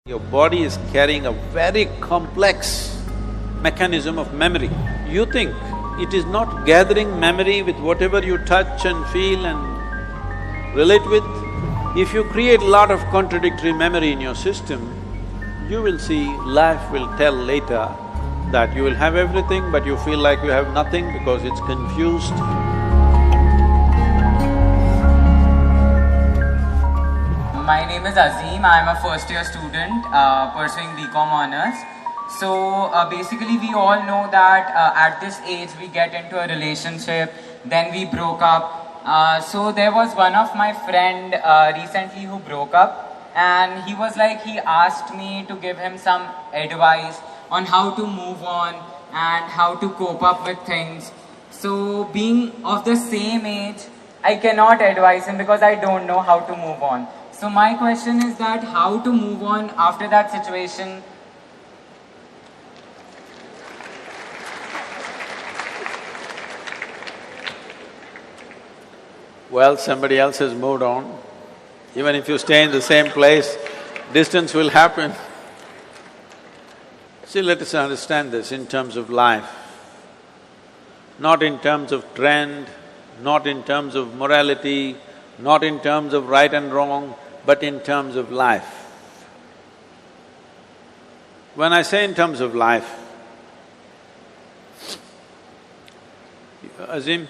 Your body is carrying a very complex mechanism of memory. You think it is not gathering memory with whatever you touch and feel and relate with. If you create a lot of contradictory memory in your system, you will see life will tell later that you will have everything but you feel like you have nothing because it's confused. My name is Azim. I am a first year student pursuing BCom honors. So basically we all know that at this age we get into a relationship, then we broke up. So there was one of my friend recently who broke up, and he was like, he asked me to give him some advice on how to move on and how to cope up with things. So being of the same age, I cannot advise him because I don't know how to move on. So my question is that how to move on after that situation? Well, somebody else has moved on. Even if you stay in the same place, distance will happen. See, let us understand this in terms of life, not in terms of trend, not in terms of morality, not in terms of right and wrong, but in terms of life. When I say in terms of life, Azim,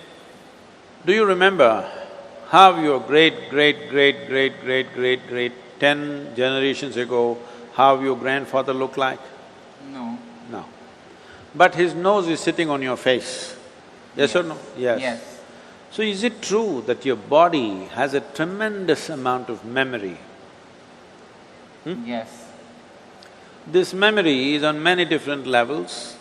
do you remember how your great 10 generations ago, how your grandfather looked like? No. No. But his nose is sitting on your face, yes or no? Yes. So is it true that your body has a tremendous amount of memory? Yes. This memory is on many different levels.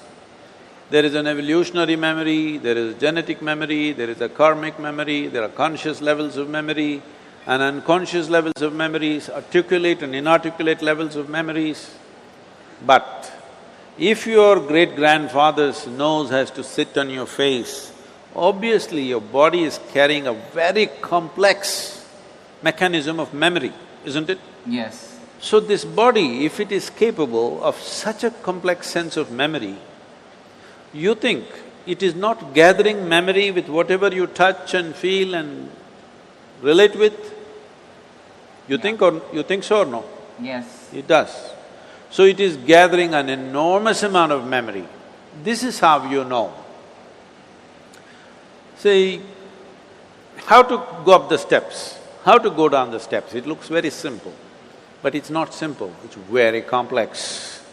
There is an evolutionary memory, there is genetic memory, there is a karmic memory, there are conscious levels of memory and unconscious levels of memories, articulate and inarticulate levels of memories. But if your great-grandfather's nose has to sit on your face, obviously your body is carrying a very complex mechanism of memory, isn't it? Yes. So this body, if it is capable of such a complex sense of memory, you think it is not gathering memory with whatever you touch and feel and relate with? You think so or no? Yes. It does. So it is gathering an enormous amount of memory. This is how you know. See, how to go up the steps, how to go down the steps, it looks very simple, but it's not simple, it's very complex.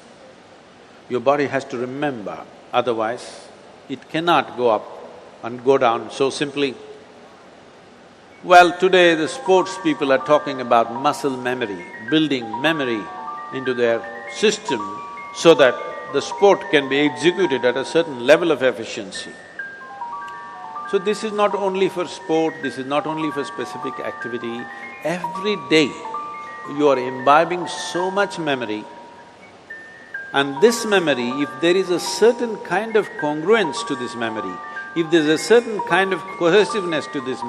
Your body has to remember, otherwise it cannot go up and go down so simply. Well, today the sports people are talking about muscle memory, building memory into their system so that the sport can be executed at a certain level of efficiency. So this is not only for sport, this is not only for specific activity. Every day you are imbibing so much memory, and this memory, if there is a certain kind of congruence to this memory, if there's a certain kind of cohesiveness to this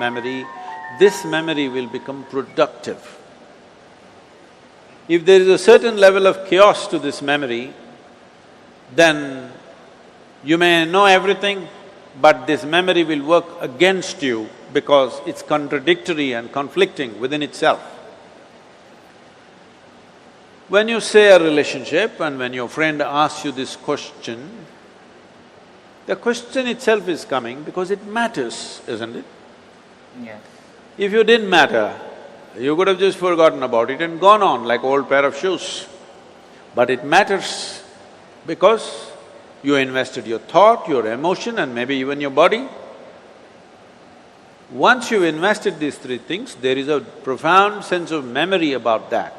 memory will become productive. If there is a certain level of chaos to this memory, then you may know everything, but this memory will work against you because it's contradictory and conflicting within itself. When you say a relationship and when your friend asks you this question, the question itself is coming because it matters, isn't it? Yes. If you didn't matter, you could have just forgotten about it and gone on like old pair of shoes. But it matters because you invested your thought, your emotion and maybe even your body. Once you've invested these three things, there is a profound sense of memory about that.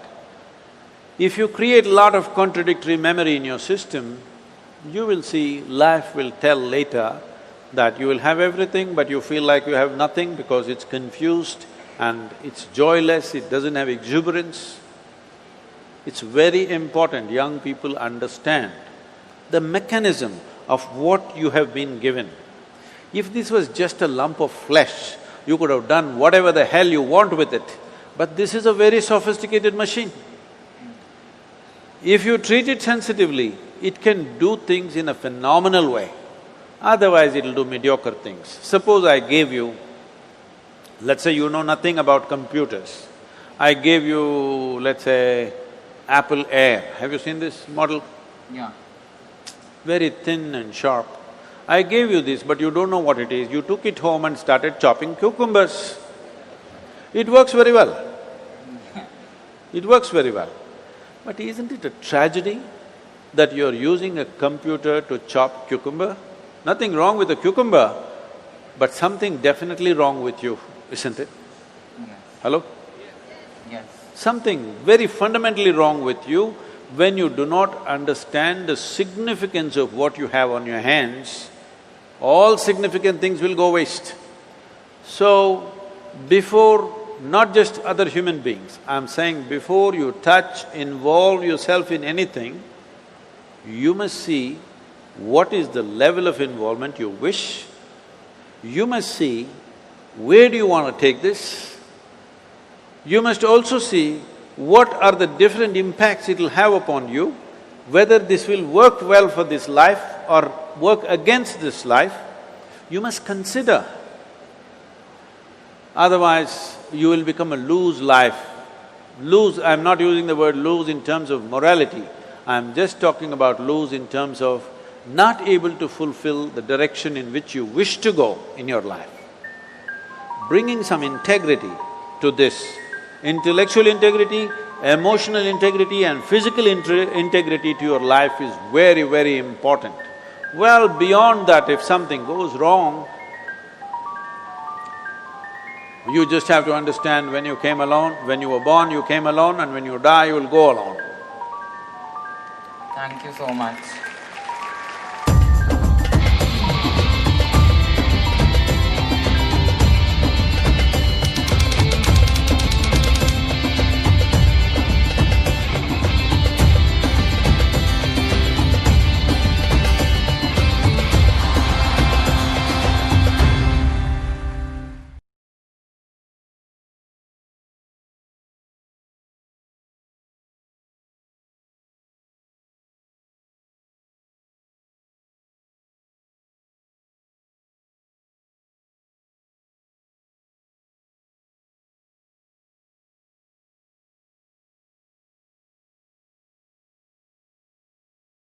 If you create a lot of contradictory memory in your system, you will see life will tell later that you will have everything but you feel like you have nothing because it's confused and it's joyless, it doesn't have exuberance. It's very important young people understand the mechanism of what you have been given. If this was just a lump of flesh, you could have done whatever the hell you want with it, but this is a very sophisticated machine. If you treat it sensitively, it can do things in a phenomenal way. Otherwise, it'll do mediocre things. Suppose I gave you, let's say you know nothing about computers. I gave you, let's say, Apple Air. Have you seen this model? Yeah. Very thin and sharp. I gave you this, but you don't know what it is. You took it home and started chopping cucumbers. It works very well. It works very well. But isn't it a tragedy that you're using a computer to chop cucumber? Nothing wrong with a cucumber, but something definitely wrong with you, isn't it? Yes. Hello? Yes. Something very fundamentally wrong with you when you do not understand the significance of what you have on your hands. All significant things will go waste. So, before not just other human beings, I'm saying before you touch, involve yourself in anything, you must see what is the level of involvement you wish. You must see where do you want to take this. You must also see what are the different impacts it'll have upon you, whether this will work well for this life or work against this life. You must consider. Otherwise, you will become a loose life. Loose, I'm not using the word loose in terms of morality, I'm just talking about loose in terms of not able to fulfill the direction in which you wish to go in your life. Bringing some integrity to this, intellectual integrity, emotional integrity and physical integrity to your life is very, very important. Well, beyond that, if something goes wrong, you just have to understand when you came alone, when you were born, you came alone, and when you die, you will go alone. Thank you so much.